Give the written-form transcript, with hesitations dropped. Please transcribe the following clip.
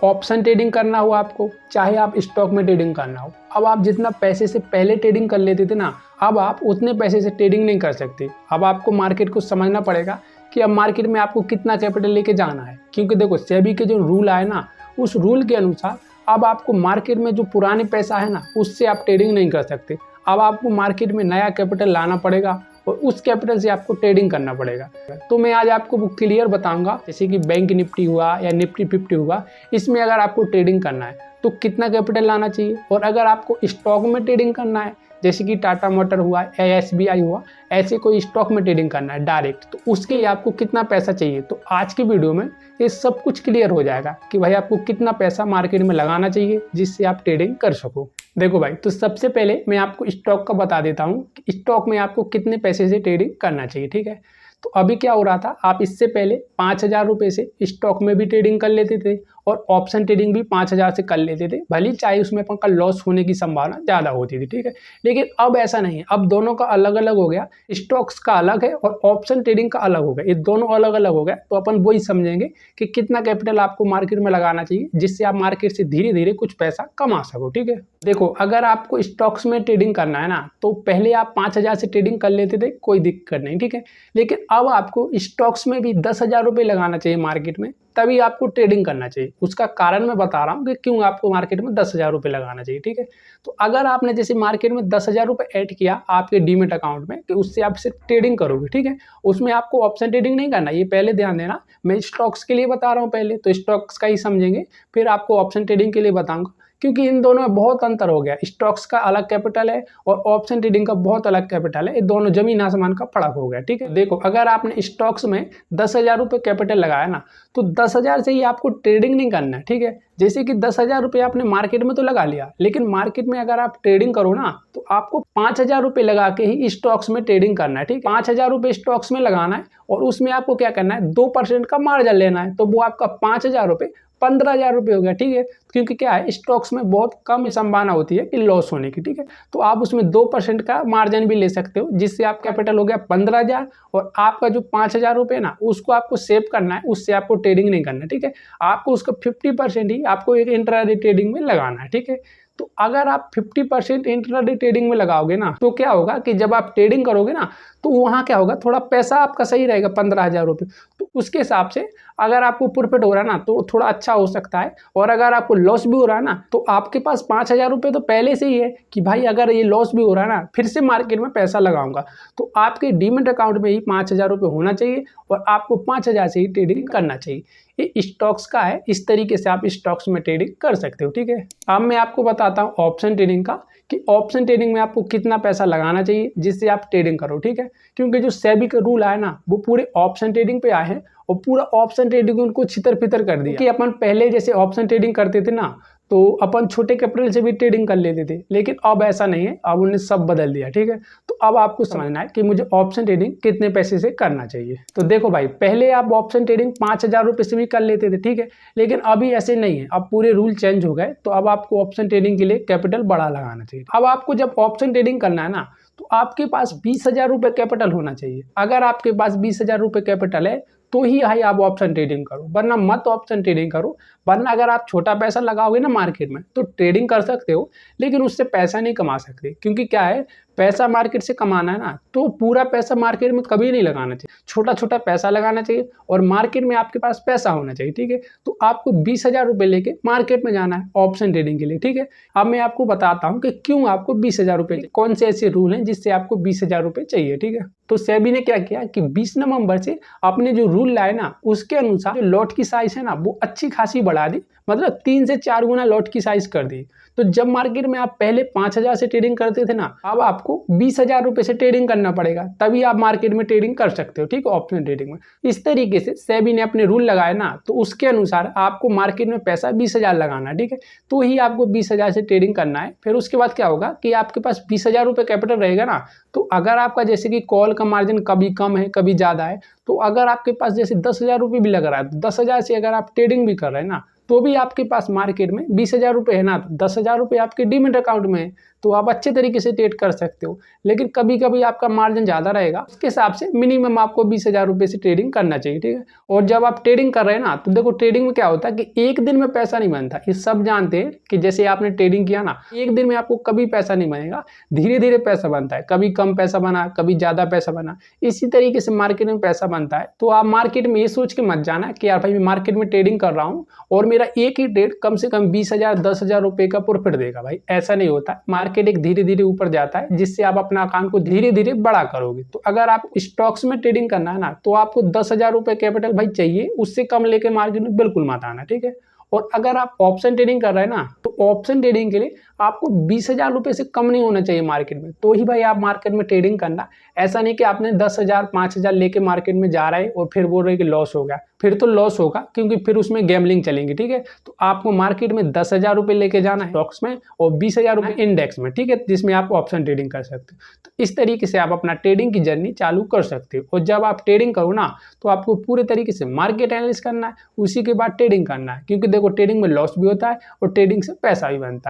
Option trading करना हो आपको, चाहे आप स्टॉक में ट्रेडिंग करना हो, अब आप जितना पैसे से पहले ट्रेडिंग कर लेते थे ना, अब आप उतने पैसे से ट्रेडिंग नहीं कर सकते। अब आपको मार्केट को समझना पड़ेगा कि अब मार्केट में आपको कितना कैपिटल लेके जाना है, क्योंकि देखो सेबी के जो रूल आए ना, उस रूल के अनुसार अब आपको मार्केट में जो पुराने पैसा है ना, उससे आप ट्रेडिंग नहीं कर सकते। अब आपको मार्केट में नया कैपिटल लाना पड़ेगा और उस कैपिटल से आपको ट्रेडिंग करना पड़ेगा। तो मैं आज आपको वो क्लियर बताऊंगा, जैसे कि बैंक निफ्टी हुआ या निफ्टी 50 हुआ, इसमें अगर आपको ट्रेडिंग करना है तो कितना कैपिटल लाना चाहिए, और अगर आपको स्टॉक में ट्रेडिंग करना है जैसे कि टाटा मोटर हुआ या एसबीआई हुआ, ऐसे कोई स्टॉक में ट्रेडिंग करना है डायरेक्ट, तो उसके लिए आपको कितना पैसा चाहिए। तो आज की वीडियो में ये सब कुछ क्लियर हो जाएगा कि भाई आपको कितना पैसा मार्केट में लगाना चाहिए जिससे आप ट्रेडिंग कर सको। देखो भाई, तो सबसे पहले मैं आपको स्टॉक का बता देता हूँ कि स्टॉक में आपको कितने पैसे से ट्रेडिंग करना चाहिए। ठीक है, तो अभी क्या हो रहा था, आप इससे पहले 5,000 रुपये से स्टॉक में भी ट्रेडिंग कर लेते थे और ऑप्शन ट्रेडिंग भी 5,000 से कर लेते थे, भले चाहे उसमें अपन का लॉस होने की संभावना ज़्यादा होती थी। ठीक है, लेकिन अब ऐसा नहीं है, अब दोनों का अलग अलग हो गया, स्टॉक्स का अलग है और ऑप्शन ट्रेडिंग का अलग हो गया, ये दोनों अलग अलग हो गया। तो अपन वही समझेंगे कि कितना कैपिटल आपको मार्केट में लगाना चाहिए जिससे आप मार्केट से धीरे धीरे कुछ पैसा कमा सको। ठीक है, देखो अगर आपको स्टॉक्स में ट्रेडिंग करना है ना, तो पहले आप 5,000 से ट्रेडिंग कर लेते थे, कोई दिक्कत नहीं। ठीक है, लेकिन अब आपको स्टॉक्स में भी 10,000 रुपये लगाना चाहिए मार्केट में, तभी आपको ट्रेडिंग करना चाहिए। उसका कारण मैं बता रहा हूँ कि क्यों आपको मार्केट में 10,000 रुपये लगाना चाहिए। ठीक है, तो अगर आपने जैसे मार्केट में 10,000 रुपये ऐड किया आपके डीमेट अकाउंट में, कि उससे आप सिर्फ ट्रेडिंग करोगे। ठीक है, उसमें आपको ऑप्शन ट्रेडिंग नहीं करना, ये पहले ध्यान देना। मैं स्टॉक्स के लिए बता रहा हूँ पहले, तो स्टॉक्स का ही समझेंगे, फिर आपको ऑप्शन ट्रेडिंग के लिए बताऊँगा, क्योंकि इन दोनों में बहुत अंतर हो गया। स्टॉक्स का अलग कैपिटल है और ऑप्शन ट्रेडिंग का बहुत अलग कैपिटल है, ये दोनों जमीन आसमान का फर्क हो गया। ठीक है, देखो अगर आपने स्टॉक्स में 10,000 रुपये कैपिटल लगाया ना, तो 10,000 से ही आपको ट्रेडिंग नहीं करना है। ठीक है, जैसे कि 10,000 रुपये आपने मार्केट में तो लगा लिया, लेकिन मार्केट में अगर आप ट्रेडिंग करो ना, तो आपको 5,000 रुपये लगा के ही स्टॉक्स में ट्रेडिंग करना है। ठीक है, 5,000 रुपये स्टॉक्स में लगाना है और उसमें आपको क्या करना है, 2% का मार्जिन लेना है, तो वो आपका 5,000 रुपये 15,000 रुपये हो गया। ठीक है, क्योंकि क्या है, स्टॉक्स में बहुत कम संभावना होती है कि लॉस होने की। ठीक है, तो आप उसमें 2% का मार्जिन भी ले सकते हो, जिससे आप कैपिटल हो गया 15,000 और आपका जो 5,000 रुपये ना, उसको आपको सेव करना है, उससे आपको ट्रेडिंग नहीं करना है। ठीक है, आपको उसका 50% ही आपको एक इंट्राडे ट्रेडिंग में लगाना है। ठीक है, तो अगर आप 50% इंट्राडे ट्रेडिंग में लगाओगे ना, तो क्या होगा कि जब आप ट्रेडिंग करोगे ना, तो वहाँ क्या होगा, थोड़ा पैसा आपका सही रहेगा 15,000 रुपये, तो उसके हिसाब से अगर आपको प्रॉफिट हो रहा है ना, तो थोड़ा अच्छा हो सकता है। और अगर आपको लॉस भी हो रहा है ना, तो आपके पास 5,000 रुपये तो पहले से ही है कि भाई अगर ये लॉस भी हो रहा है ना, फिर से मार्केट में पैसा लगाऊंगा, तो आपके डीमेट अकाउंट में ही 5,000 रुपये होना चाहिए और आपको 5,000 से ही ट्रेडिंग करना चाहिए। ये स्टॉक्स का है, इस तरीके से आप स्टॉक्स में ट्रेडिंग कर सकते हो। ठीक है, अब मैं आपको बताता हूँ ऑप्शन ट्रेडिंग का, कि ऑप्शन ट्रेडिंग में आपको कितना पैसा लगाना चाहिए जिससे आप ट्रेडिंग करो। ठीक है, क्योंकि जो सेबी के रूल आए ना, वो पूरे ऑप्शन ट्रेडिंग पे आए हैं और पूरा ऑप्शन ट्रेडिंग उनको छितर फितर कर दिया। कि अपन पहले जैसे ऑप्शन ट्रेडिंग करते थे ना, तो अपन छोटे कैपिटल से भी ट्रेडिंग कर लेते थे, लेकिन अब ऐसा नहीं है, अब उन्होंने सब बदल दिया। ठीक है, तो अब आपको समझना है कि मुझे ऑप्शन ट्रेडिंग कितने पैसे से करना चाहिए। तो देखो भाई, पहले आप ऑप्शन ट्रेडिंग 5,000 रुपये से भी कर लेते थे। ठीक है, लेकिन अभी ऐसे नहीं है, अब पूरे रूल चेंज हो गए, तो अब आपको ऑप्शन ट्रेडिंग के लिए कैपिटल बड़ा लगाना चाहिए। अब आपको जब ऑप्शन ट्रेडिंग करना है ना, तो आपके पास 20,000 रुपये कैपिटल होना चाहिए। अगर आपके पास 20,000 रुपये कैपिटल है तो ही भाई आप ऑप्शन ट्रेडिंग करो, वरना मत ऑप्शन ट्रेडिंग करो। वरना अगर आप छोटा पैसा लगाओगे ना मार्केट में, तो ट्रेडिंग कर सकते हो, लेकिन उससे पैसा नहीं कमा सकते। क्योंकि क्या है, पैसा मार्केट से कमाना है ना, तो पूरा पैसा मार्केट में कभी नहीं लगाना चाहिए, छोटा छोटा पैसा लगाना चाहिए और मार्केट में आपके पास पैसा होना चाहिए। ठीक है, तो आपको 20,000 रुपये लेके मार्केट में जाना है ऑप्शन ट्रेडिंग के लिए। ठीक है, अब मैं आपको बताता हूँ कि क्यों आपको 20,000 रुपये, कौन से ऐसे रूल हैं जिससे आपको 20,000 रुपये चाहिए। ठीक है, तो सेबी ने क्या किया कि 20 नवंबर से अपने जो रूल लाए ना, उसके अनुसार जो लॉट की साइज है ना, वो अच्छी खासी बढ़ा दी, मतलब 3 से 4 गुना लॉट की साइज कर दी। तो जब मार्केट में आप पहले 5,000 से ट्रेडिंग करते थे ना, अब आपको 20,000 रुपये से ट्रेडिंग करना पड़ेगा, तभी आप मार्केट में ट्रेडिंग कर सकते हो। ठीक है, ऑप्शन ट्रेडिंग में इस तरीके से सेबी ने अपने रूल लगाए ना, तो उसके अनुसार आपको मार्केट में पैसा 20,000 लगाना है। ठीक है, तो ही आपको 20,000 से ट्रेडिंग करना है। फिर उसके बाद क्या होगा कि आपके पास 20,000 रुपये कैपिटल रहेगा ना, तो अगर आपका जैसे कि कॉल का मार्जिन कभी कम है कभी ज़्यादा है, तो अगर आपके पास जैसे 10,000 रुपये भी लग रहा है, तो 10,000 से अगर आप ट्रेडिंग भी कर रहे हैं ना, तो भी आपके पास मार्केट में 20,000 रुपये है ना, तो 10,000 रुपये आपके डीमैट अकाउंट में है, तो आप अच्छे तरीके से ट्रेड कर सकते हो। लेकिन कभी कभी आपका मार्जिन ज़्यादा रहेगा, उसके हिसाब से मिनिमम आपको 20,000 रुपये से ट्रेडिंग करना चाहिए, ठीक है। और जब आप ट्रेडिंग कर रहे हैं ना, तो देखो ट्रेडिंग में क्या होता है कि एक दिन में पैसा नहीं बनता। ये सब जानते हैं कि जैसे आपने ट्रेडिंग किया ना, एक दिन में आपको कभी पैसा नहीं बनेगा, धीरे धीरे पैसा बनता है। कभी कम पैसा बना, कभी ज़्यादा पैसा बना, इसी तरीके से मार्केट में पैसा बनता है। तो आप मार्केट में ये सोच के मत जाना कि यार भाई मैं मार्केट में ट्रेडिंग कर रहा हूँ और मेरा एक ही ट्रेड कम से कम 20,000 10,000 रुपये का प्रॉफिट देगा। भाई ऐसा नहीं होता, मार्केट एक धीरे धीरे ऊपर जाता है, जिससे आप अपना अकाउंट को धीरे धीरे बड़ा करोगे। तो अगर आप स्टॉक्स में ट्रेडिंग करना है ना, तो आपको 10,000 रुपये कैपिटल भाई चाहिए, उससे कम लेके मार्केट में बिल्कुल मत आना, ठीक है। और अगर आप ऑप्शन ट्रेडिंग कर रहे हैं ना, तो ऑप्शन ट्रेडिंग के लिए आपको 20,000 रुपये से कम नहीं होना चाहिए मार्केट में, तो ही भाई आप मार्केट में ट्रेडिंग करना। ऐसा नहीं कि आपने 10,000 5,000 लेके मार्केट में जा रहे और फिर बोल रहे कि लॉस हो गया, फिर तो लॉस होगा, क्योंकि फिर उसमें गैम्बलिंग चलेंगी, ठीक है। तो आपको मार्केट में 10,000 रुपये लेके जाना है स्टॉक्स में और 20,000 रुपये इंडेक्स में, ठीक है, जिसमें आप ऑप्शन ट्रेडिंग कर सकते हो। तो इस तरीके से आप अपना ट्रेडिंग की जर्नी चालू कर सकते हो। और जब आप ट्रेडिंग करो ना, तो आपको पूरे तरीके से मार्केट एनालिसिस करना है, उसी के बाद ट्रेडिंग करना है, क्योंकि देखो ट्रेडिंग में लॉस भी होता है और ट्रेडिंग से पैसा भी बनता है।